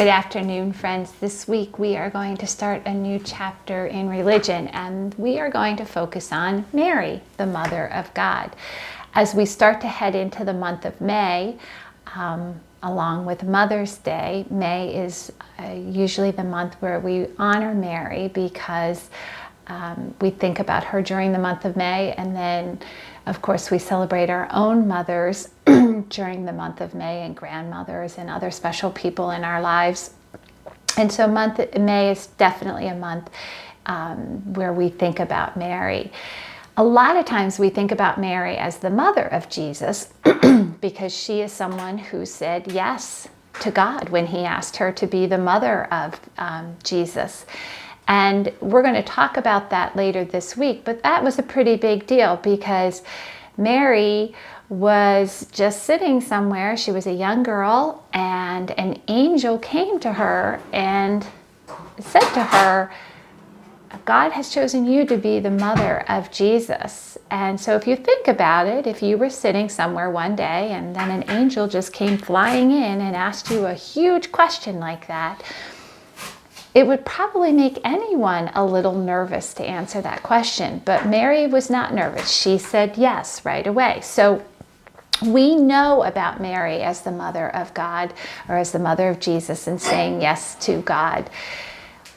Good afternoon, friends. This week we are going to start a new chapter in religion, and we are going to focus on Mary, the Mother of God. As we start to head into the month of May, along with Mother's Day, May is usually the month where we honor Mary because we think about her during the month of May, and then of course we celebrate our own mothers during the month of May, and grandmothers and other special people in our lives. And so May is definitely a month where we think about Mary. A lot of times we think about Mary as the mother of Jesus because she is someone who said yes to God when he asked her to be the mother of Jesus. And we're going to talk about that later this week, but that was a pretty big deal because Mary was just sitting somewhere. She was a young girl, and an angel came to her and said to her, God has chosen you to be the mother of Jesus. And so if you think about it, if you were sitting somewhere one day and then an angel just came flying in and asked you a huge question like that, it would probably make anyone a little nervous to answer that question. But Mary was not nervous. She said yes right away. So we know about Mary as the mother of God, or as the mother of Jesus, and saying yes to God.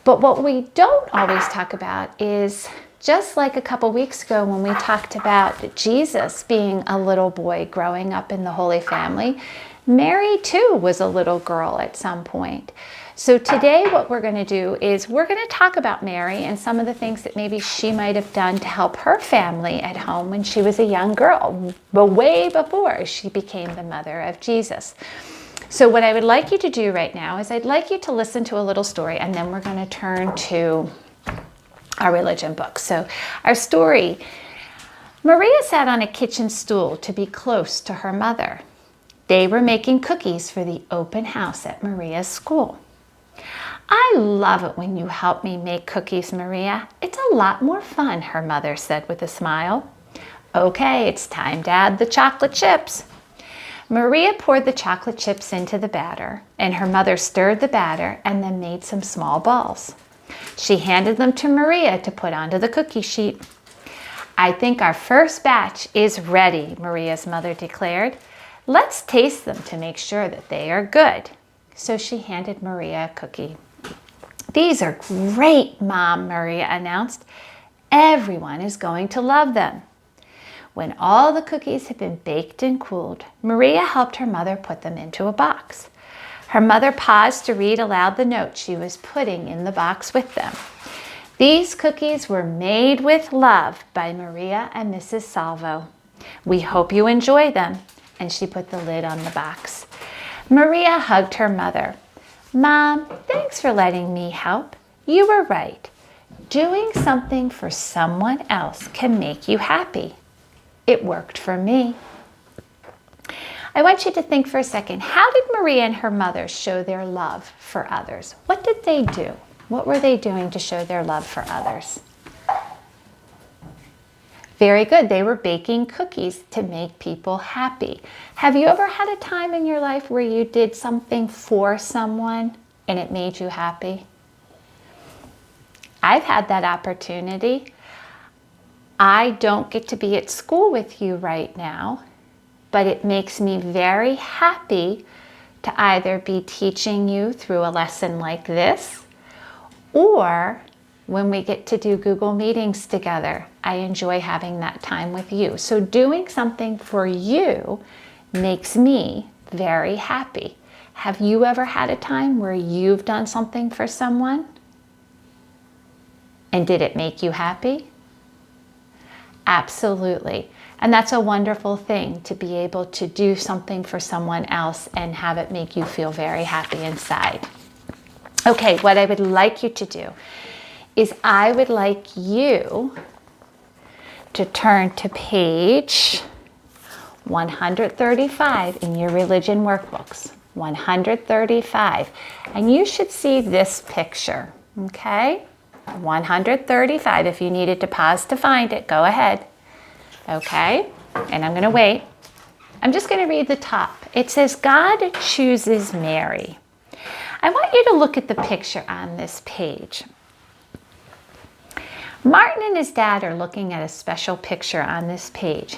But what we don't always talk about is, just like a couple weeks ago when we talked about Jesus being a little boy growing up in the Holy Family, Mary too was a little girl at some point. So today what we're going to do is we're going to talk about Mary and some of the things that maybe she might have done to help her family at home when she was a young girl, but way before she became the mother of Jesus. So what I would like you to do right now is I'd like you to listen to a little story, and then we're going to turn to our religion book. So our story, Maria sat on a kitchen stool to be close to her mother. They were making cookies for the open house at Maria's school. I love it when you help me make cookies, Maria. It's a lot more fun, her mother said with a smile. Okay, it's time to add the chocolate chips. Maria poured the chocolate chips into the batter, and her mother stirred the batter and then made some small balls. She handed them to Maria to put onto the cookie sheet. I think our first batch is ready, Maria's mother declared. Let's taste them to make sure that they are good. So she handed Maria a cookie. These are great, Mom, Maria announced. Everyone is going to love them. When all the cookies had been baked and cooled, Maria helped her mother put them into a box. Her mother paused to read aloud the note she was putting in the box with them. These cookies were made with love by Maria and Mrs. Salvo. We hope you enjoy them. And she put the lid on the box. Maria hugged her mother. Mom, thanks for letting me help. You were right. Doing something for someone else can make you happy. It worked for me. I want you to think for a second, how did Maria and her mother show their love for others? What did they do? What were they doing to show their love for others? Very good. They were baking cookies to make people happy. Have you ever had a time in your life where you did something for someone and it made you happy? I've had that opportunity. I don't get to be at school with you right now, but it makes me very happy to either be teaching you through a lesson like this, or when we get to do Google Meetings together. I enjoy having that time with you. So doing something for you makes me very happy. Have you ever had a time where you've done something for someone? And did it make you happy? Absolutely. And that's a wonderful thing, to be able to do something for someone else and have it make you feel very happy inside. Okay, what I would like you to do is I would like you to turn to page 135 in your religion workbooks. 135. And you should see this picture, okay? 135. If you needed to pause to find it, go ahead. Okay? And I'm going to wait. I'm just going to read the top. It says, God chooses Mary. I want you to look at the picture on this page. Martin and his dad are looking at a special picture on this page.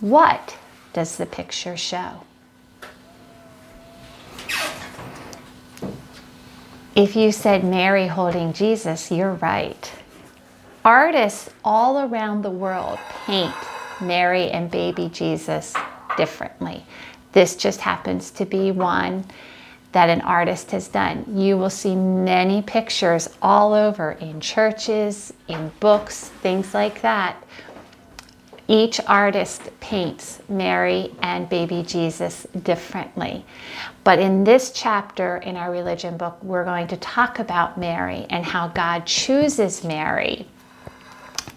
What does the picture show? If you said Mary holding Jesus, you're right. Artists all around the world paint Mary and baby Jesus differently. This just happens to be one that an artist has done. You will see many pictures all over in churches, in books, things like that. Each artist paints Mary and baby Jesus differently. But in this chapter in our religion book, we're going to talk about Mary and how God chooses Mary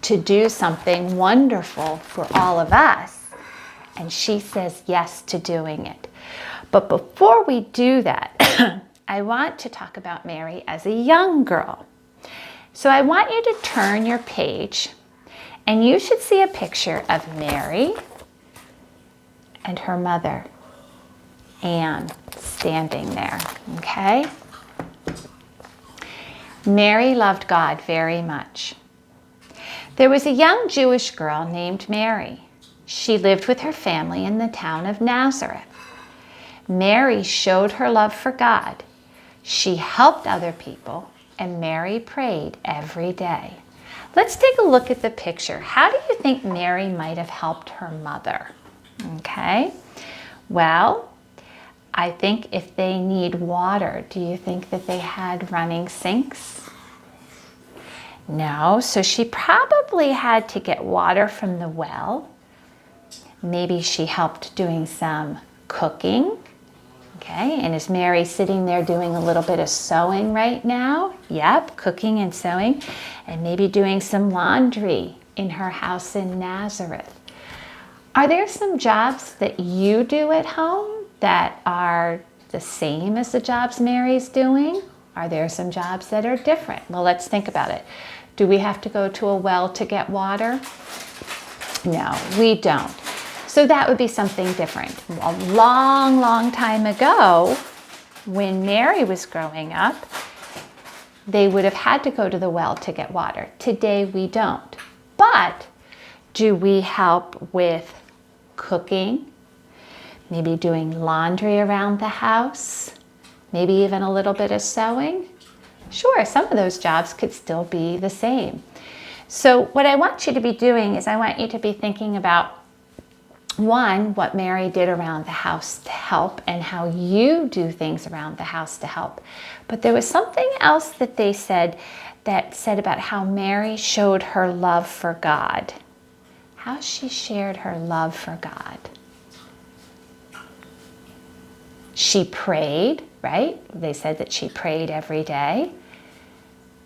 to do something wonderful for all of us. And she says yes to doing it. But before we do that, I want to talk about Mary as a young girl. So I want you to turn your page, and you should see a picture of Mary and her mother, Anne, standing there, okay? Mary loved God very much. There was a young Jewish girl named Mary. She lived with her family in the town of Nazareth. Mary showed her love for God. She helped other people, and Mary prayed every day. Let's take a look at the picture. How do you think Mary might have helped her mother? Okay, well, I think if they need water, do you think that they had running sinks? No, so she probably had to get water from the well. Maybe she helped doing some cooking. Okay, and is Mary sitting there doing a little bit of sewing right now? Yep, cooking and sewing, and maybe doing some laundry in her house in Nazareth. Are there some jobs that you do at home that are the same as the jobs Mary's doing? Are there some jobs that are different? Well, let's think about it. Do we have to go to a well to get water? No, we don't. So that would be something different. A long, long time ago, when Mary was growing up, they would have had to go to the well to get water. Today we don't. But do we help with cooking? Maybe doing laundry around the house? Maybe even a little bit of sewing? Sure, some of those jobs could still be the same. So what I want you to be doing is I want you to be thinking about, one, what Mary did around the house to help and how you do things around the house to help. But there was something else that they said about how Mary showed her love for God. How she shared her love for God. She prayed, right? They said that she prayed every day.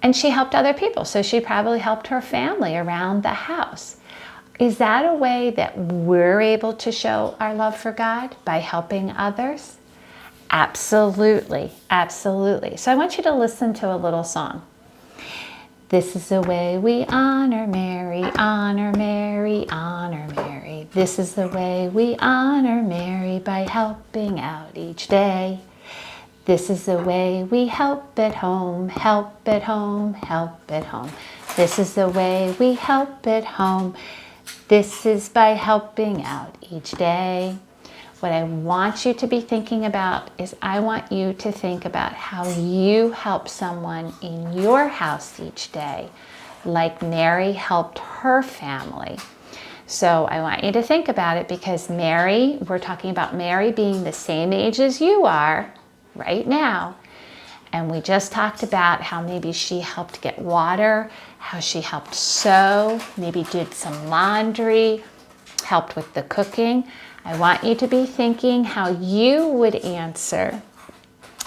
And she helped other people. So she probably helped her family around the house. Is that a way that we're able to show our love for God? By helping others? Absolutely, absolutely. So I want you to listen to a little song. This is the way we honor Mary, honor Mary, honor Mary. This is the way we honor Mary by helping out each day. This is the way we help at home, help at home, help at home. This is the way we help at home. This is by helping out each day. What I want you to be thinking about is I want you to think about how you help someone in your house each day, like Mary helped her family. So I want you to think about it because Mary, we're talking about Mary being the same age as you are right now. And we just talked about how maybe she helped get water, how she helped sew, maybe did some laundry, helped with the cooking. I want you to be thinking how you would answer.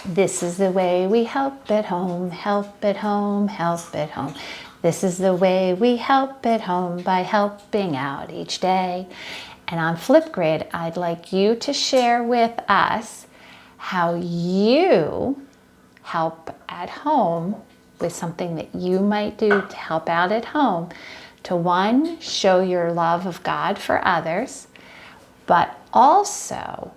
This is the way we help at home, help at home, help at home. This is the way we help at home by helping out each day. And on Flipgrid, I'd like you to share with us how you help at home with something that you might do to help out at home to, one, show your love of God for others, but also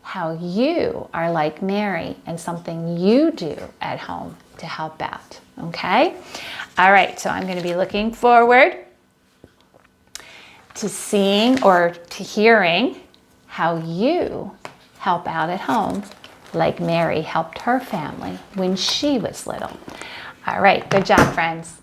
how you are like Mary and something you do at home to help out. Okay? All right, so I'm going to be looking forward to seeing or to hearing how you help out at home like Mary helped her family when she was little. All right, good job, friends.